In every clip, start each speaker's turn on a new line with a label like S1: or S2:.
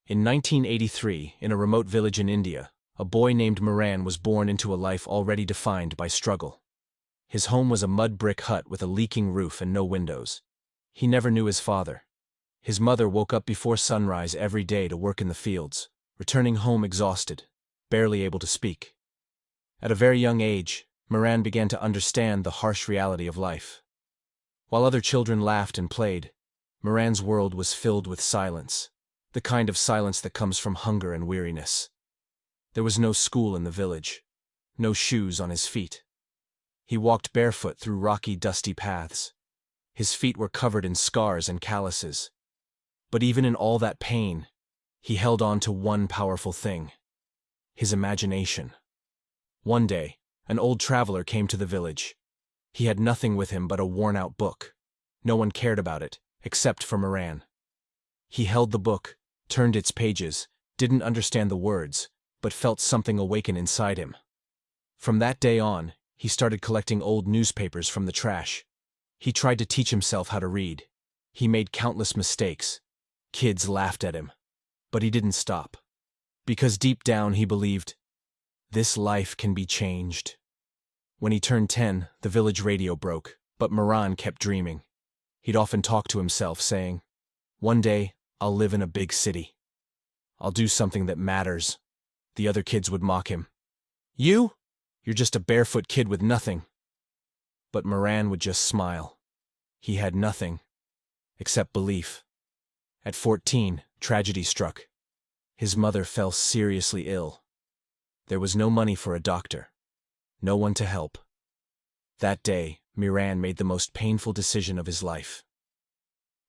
S1: In 1983, in a remote village in India, a boy named Miran was born into a life already defined by struggle. His home was a mud brick hut with a leaking roof and no windows. He never knew his father. His mother woke up before sunrise every day to work in the fields, returning home exhausted, barely able to speak. At a very young age, Miran began to understand the harsh reality of life. While other children laughed and played, Miran's world was filled with silence, the kind of silence that comes from hunger and weariness. There was no school in the village, no shoes on his feet. He walked barefoot through rocky, dusty paths. His feet were covered in scars and calluses. But even in all that pain, he held on to one powerful thing: his imagination. One day, an old traveler came to the village. He had nothing with him but a worn-out book. No one cared about it, except for Miran. He held the book, turned its pages, didn't understand the words, but felt something awaken inside him. From that day on, he started collecting old newspapers from the trash. He tried to teach himself how to read. He made countless mistakes. Kids laughed at him. But he didn't stop. Because deep down he believed, this life can be changed. When he turned 10, the village radio broke, but Miran kept dreaming. He'd often talk to himself, saying, one day, I'll live in a big city. I'll do something that matters. The other kids would mock him. You're just a barefoot kid with nothing. But Miran would just smile. He had nothing, except belief. At 14, tragedy struck. His mother fell seriously ill. There was no money for a doctor, no one to help. That day, Miran made the most painful decision of his life.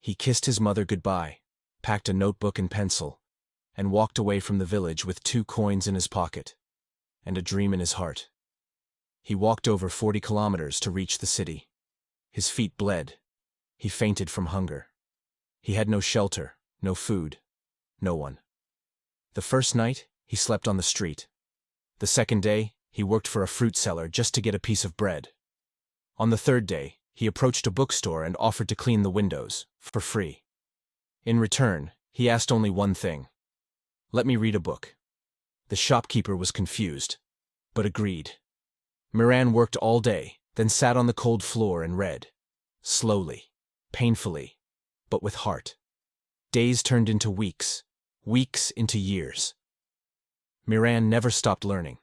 S1: He kissed his mother goodbye, packed a notebook and pencil, and walked away from the village with 2 coins in his pocket and a dream in his heart. He walked over 40 kilometers to reach the city. His feet bled. He fainted from hunger. He had no shelter, no food, no one. The first night, he slept on the street. The second day, he worked for a fruit seller just to get a piece of bread. On the third day, he approached a bookstore and offered to clean the windows, for free. In return, he asked only one thing: let me read a book. The shopkeeper was confused, but agreed. Miran worked all day, then sat on the cold floor and read. Slowly, painfully, but with heart. Days turned into weeks, weeks into years. Miran never stopped learning.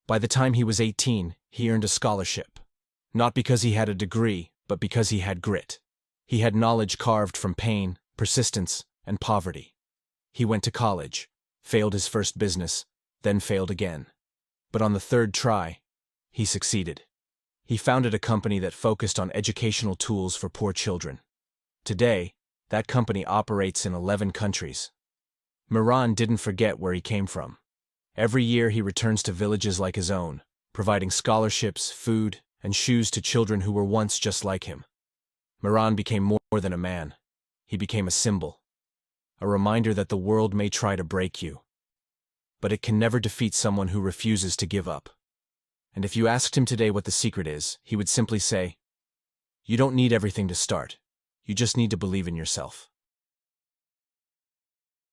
S1: By the time he was 18, he earned a scholarship. Not because he had a degree, but because he had grit. He had knowledge carved from pain, persistence, and poverty. He went to college, failed his first business, then failed again. But on the third try, he succeeded. He founded a company that focused on educational tools for poor children. Today, that company operates in 11 countries. Miran didn't forget where he came from. Every year he returns to villages like his own, providing scholarships, food, and shoes to children who were once just like him. Miran became more than a man. He became a symbol. A reminder that the world may try to break you, but it can never defeat someone who refuses to give up. And if you asked him today what the secret is, he would simply say, you don't need everything to start. You just need to believe in yourself.